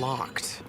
locked.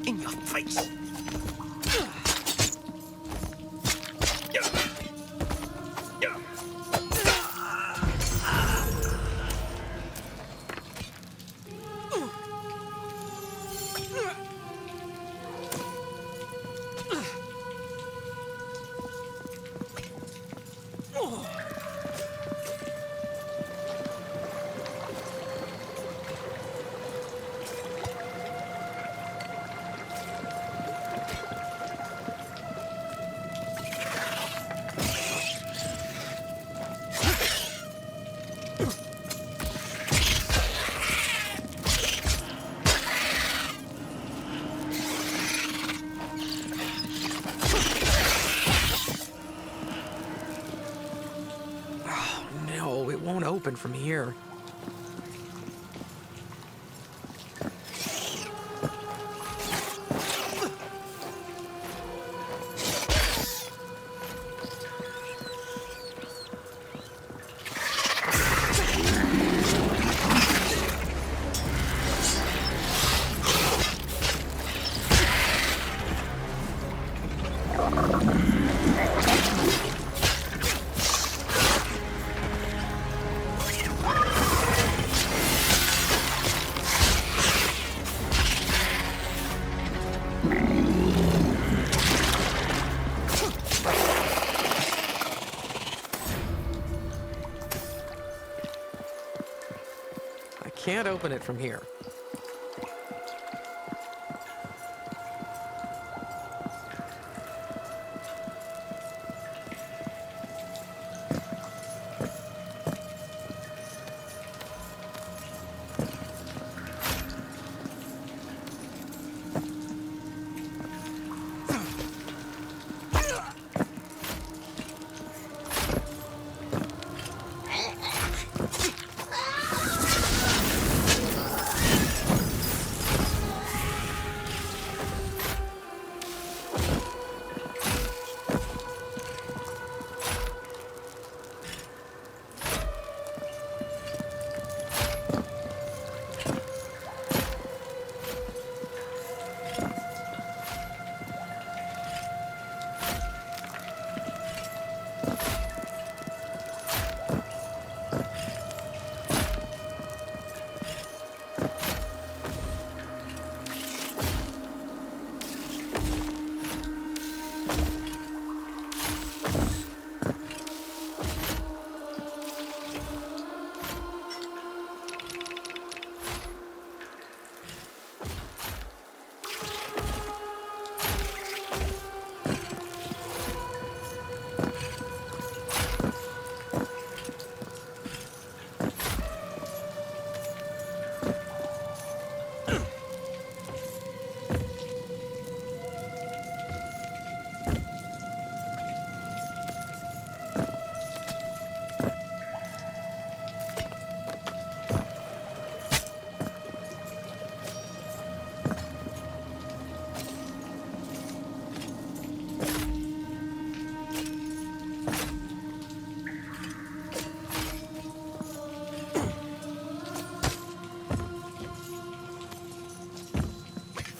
In your face. Open from here. Can't open it from here.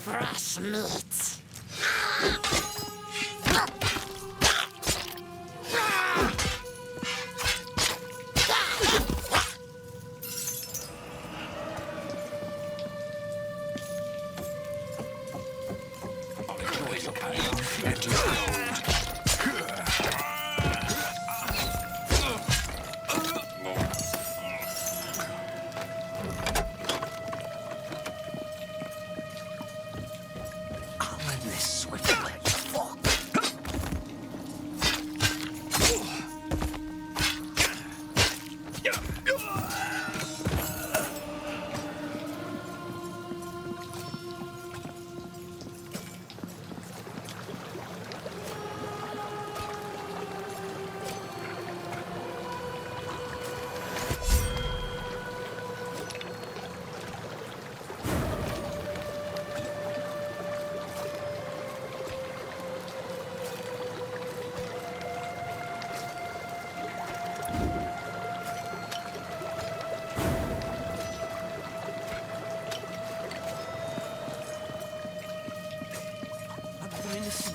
Fresh meat.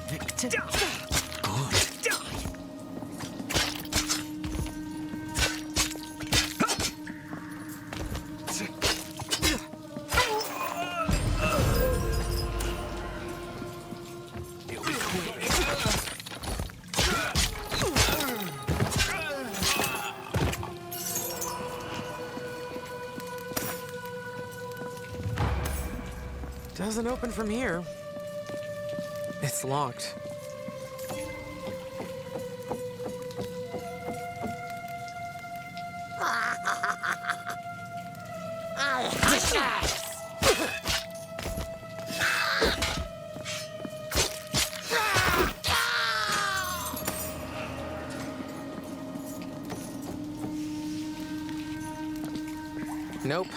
Victor. Good. Doesn't open from here. It's locked. Nope.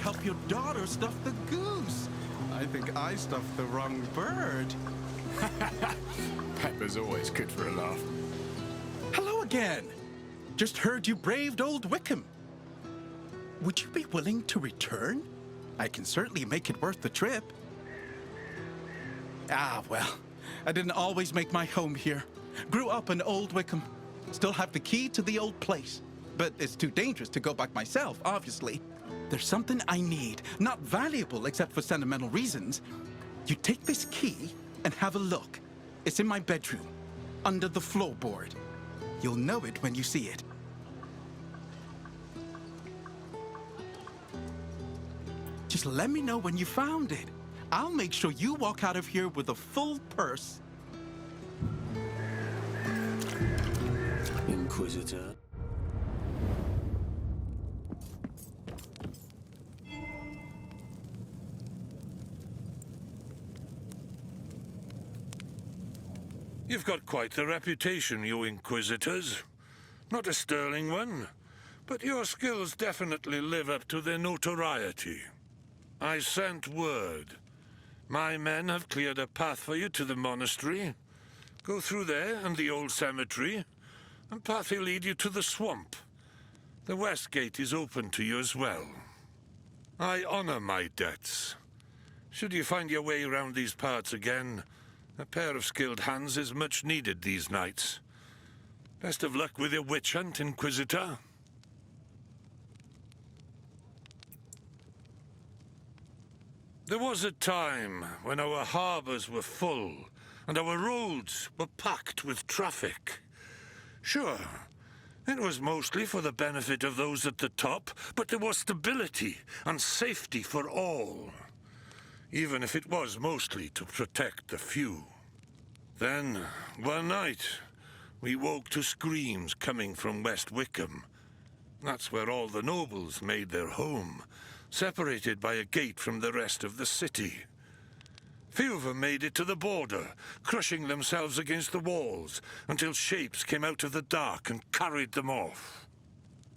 Help your daughter stuff the goose. I think I stuffed the wrong bird. Pepper's always good for a laugh. Hello again. Just heard you braved old Wickham. Would you be willing to return? I can certainly make it worth the trip. Ah, well, I didn't always make my home here. Grew up in Old Wickham. Still have the key to the old place. But it's too dangerous to go back myself, obviously. There's something I need, not valuable except for sentimental reasons. You take this key and have a look. It's in my bedroom, under the floorboard. You'll know it when you see it. Just let me know when you found it. I'll make sure you walk out of here with a full purse. Inquisitor. You've got quite the reputation, you Inquisitors. Not a sterling one, but your skills definitely live up to their notoriety. I sent word. My men have cleared a path for you to the monastery. Go through there and the old cemetery, and path will lead you to the swamp. The west gate is open to you as well. I honor my debts. Should you find your way around these parts again, a pair of skilled hands is much needed these nights. Best of luck with your witch hunt, Inquisitor. There was a time when our harbors were full and our roads were packed with traffic. Sure, it was mostly for the benefit of those at the top, but there was stability and safety for all, even if it was mostly to protect the few. Then, one night, we woke to screams coming from West Wickham. That's where all the nobles made their home, separated by a gate from the rest of the city. Few of them made it to the border, crushing themselves against the walls, until shapes came out of the dark and carried them off.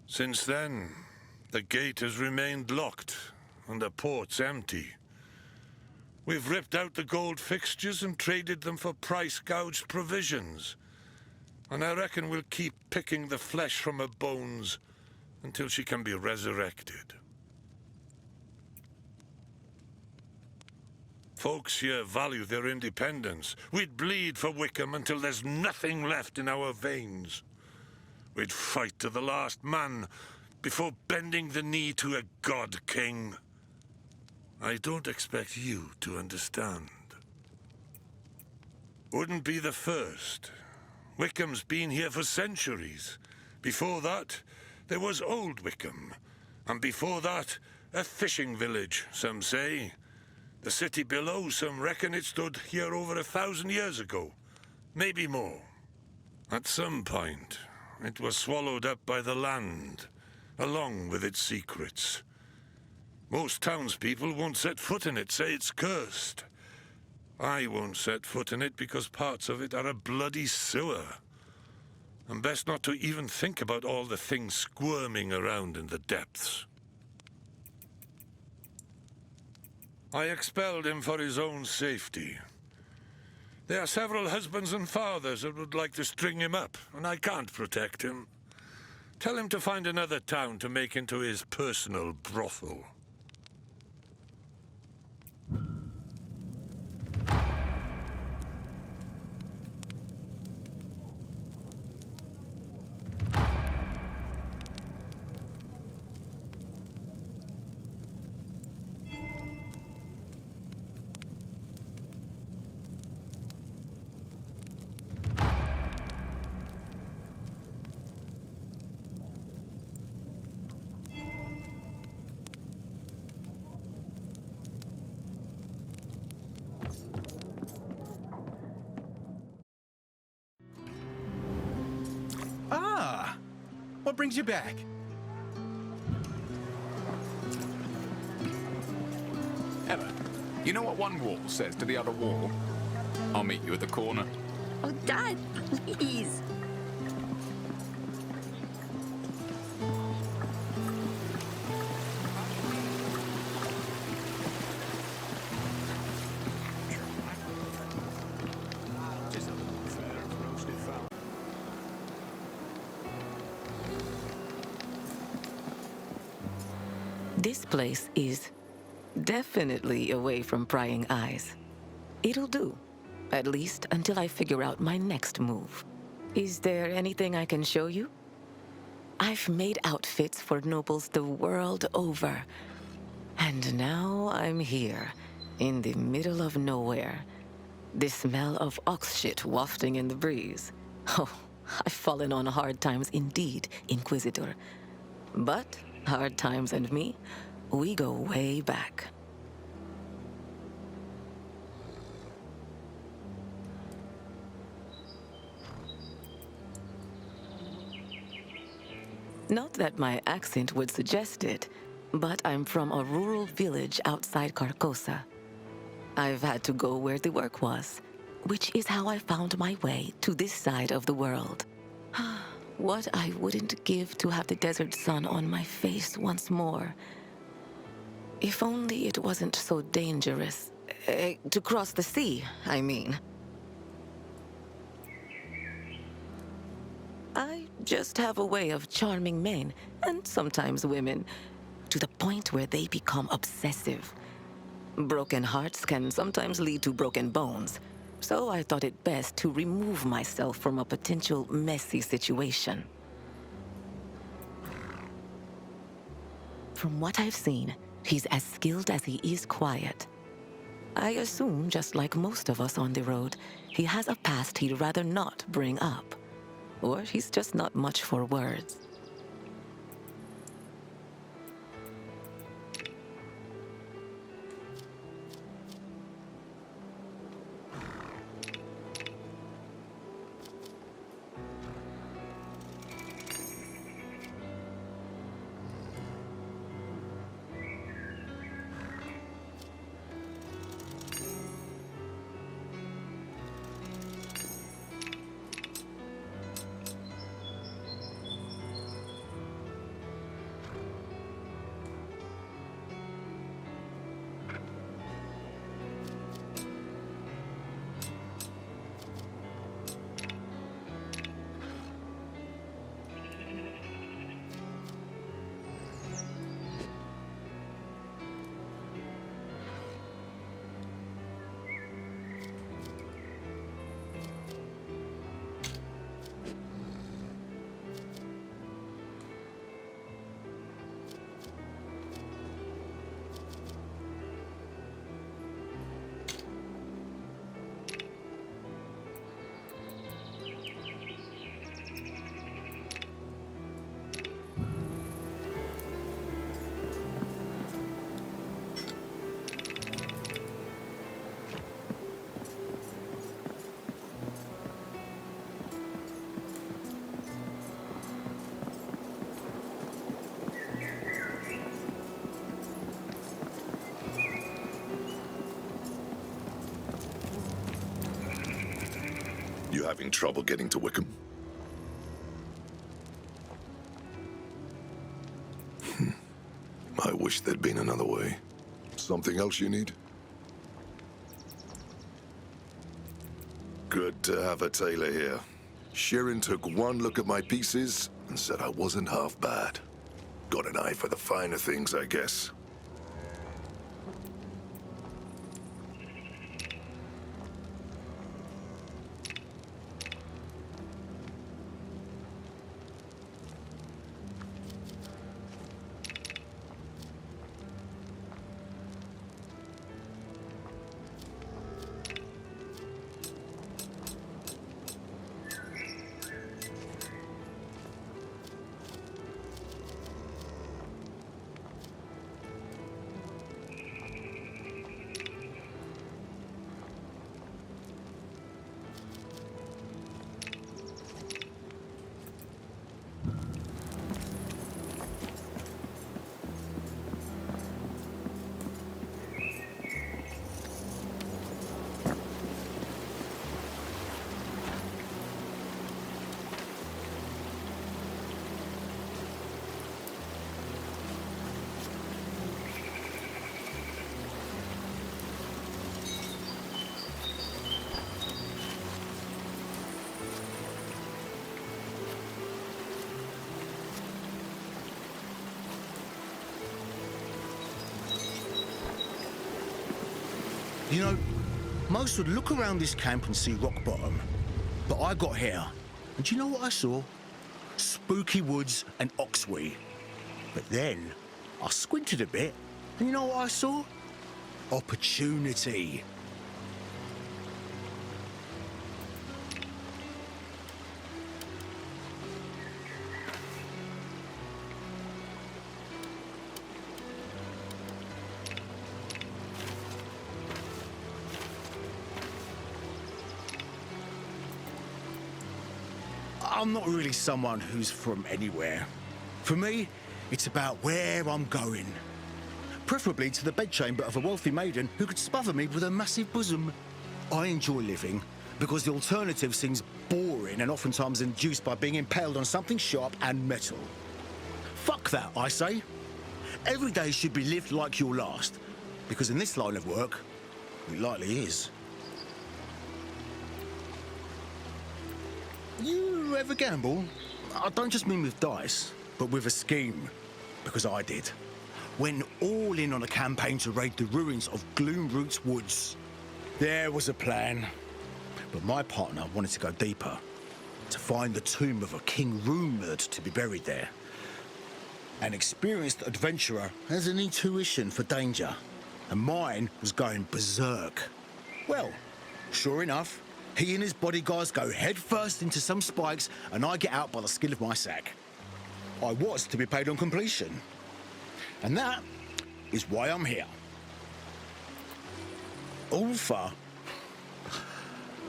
Since then, the gate has remained locked, and the port's empty. We've ripped out the gold fixtures and traded them for price-gouged provisions. And I reckon we'll keep picking the flesh from her bones until she can be resurrected. Folks here value their independence. We'd bleed for Wickham until there's nothing left in our veins. We'd fight to the last man before bending the knee to a god king. I don't expect you to understand. Wouldn't be the first. Wickham's been here for centuries. Before that, there was Old Wickham. And before that, a fishing village, some say. The city below, some reckon it stood here over 1,000 years ago. Maybe more. At some point, it was swallowed up by the land, along with its secrets. Most townspeople won't set foot in it, say it's cursed. I won't set foot in it because parts of it are a bloody sewer. And best not to even think about all the things squirming around in the depths. I expelled him for his own safety. There are several husbands and fathers that would like to string him up, and I can't protect him. Tell him to find another town to make into his personal brothel. Ah! What brings you back? Emma, you know what one wall says to the other wall? I'll meet you at the corner. Oh, Dad, please. This place is definitely away from prying eyes. It'll do, at least until I figure out my next move. Is there anything I can show you? I've made outfits for nobles the world over. And now I'm here, in the middle of nowhere. The smell of ox shit wafting in the breeze. Oh, I've fallen on hard times indeed, Inquisitor. But hard times and me, we go way back. Not that my accent would suggest it, but I'm from a rural village outside Carcosa. I've had to go where the work was, which is how I found my way to this side of the world. What I wouldn't give to have the desert sun on my face once more. If only it wasn't so dangerous. To cross the sea, I mean. I just have a way of charming men, and sometimes women, to the point where they become obsessive. Broken hearts can sometimes lead to broken bones, so I thought it best to remove myself from a potential messy situation. From what I've seen, he's as skilled as he is quiet. I assume, just like most of us on the road, he has a past he'd rather not bring up. Or he's just not much for words. You having trouble getting to Wickham? I wish there'd been another way. Something else you need? Good to have a tailor here. Sheeran took one look at my pieces and said I wasn't half bad. Got an eye for the finer things, I guess. You know, most would look around this camp and see rock bottom. But I got here, and do you know what I saw? Spooky woods and oxwee. But then, I squinted a bit, and you know what I saw? Opportunity. I'm not really someone who's from anywhere. For me, it's about where I'm going. Preferably to the bedchamber of a wealthy maiden who could smother me with her massive bosom. I enjoy living because the alternative seems boring and oftentimes induced by being impaled on something sharp and metal. Fuck that, I say. Every day should be lived like your last, because in this line of work, it likely is. You ever gamble? I don't just mean with dice, but with a scheme, because I did. Went all in on a campaign to raid the ruins of Gloomroot's woods. There was a plan, but my partner wanted to go deeper, to find the tomb of a king rumoured to be buried there. An experienced adventurer has an intuition for danger, and mine was going berserk. Well, sure enough, he and his bodyguards go headfirst into some spikes, and I get out by the skin of my sack. I was to be paid on completion. And that is why I'm here. Ulfa.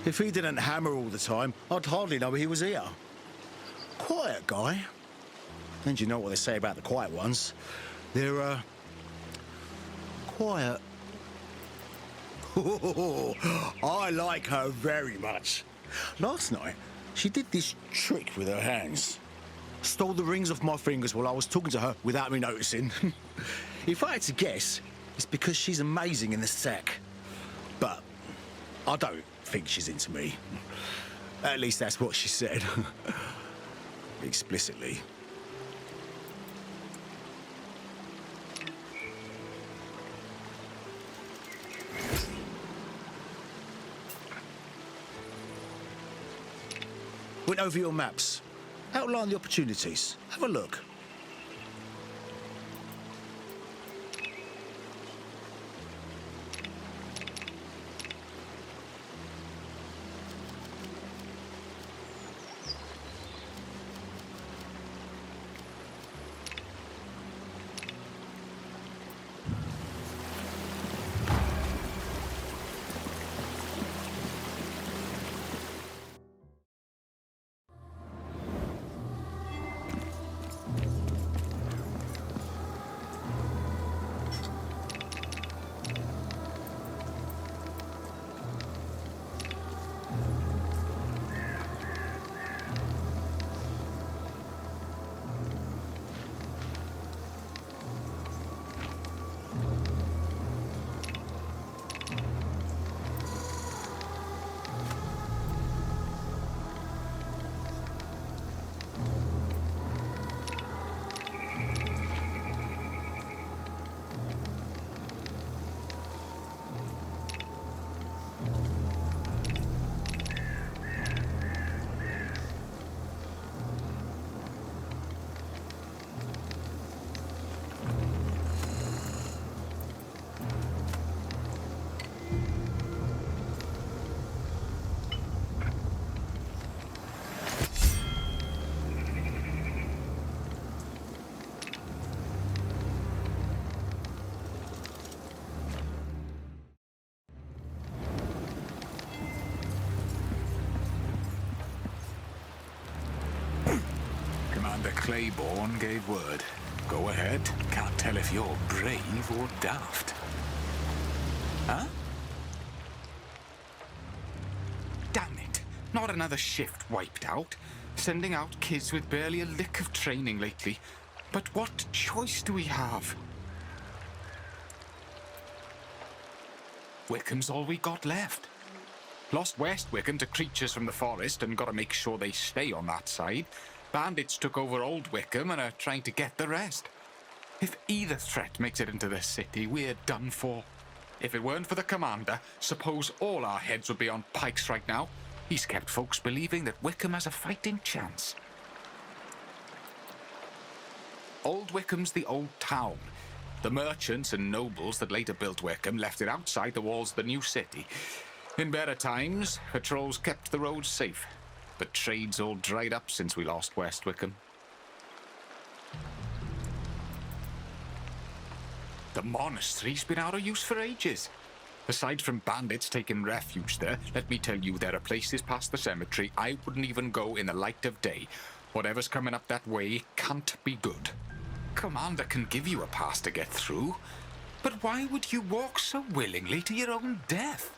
If he didn't hammer all the time, I'd hardly know he was here. Quiet guy. And you know what they say about the quiet ones. They're, quiet. I like her very much. Last night, she did this trick with her hands. Stole the rings off my fingers while I was talking to her without me noticing. If I had to guess, it's because she's amazing in the sack. But I don't think she's into me. At least that's what she said. Explicitly. Went over your maps. Outline the opportunities. Have a look. Commander Claiborne gave word. Go ahead. Can't tell if you're brave or daft. Huh? Damn it. Not another shift wiped out. Sending out kids with barely a lick of training lately. But what choice do we have? Wickham's all we got left. Lost West Wickham to creatures from the forest and gotta make sure they stay on that side. Bandits took over Old Wickham and are trying to get the rest. If either threat makes it into the city, we're done for. If it weren't for the commander, suppose all our heads would be on pikes right now. He's kept folks believing that Wickham has a fighting chance. Old Wickham's the old town. The merchants and nobles that later built Wickham left it outside the walls of the new city. In better times, patrols kept the roads safe, but trade's all dried up since we lost West Wickham. The monastery's been out of use for ages. Aside from bandits taking refuge there, let me tell you there are places past the cemetery I wouldn't even go in the light of day. Whatever's coming up that way can't be good. Commander can give you a pass to get through, but why would you walk so willingly to your own death?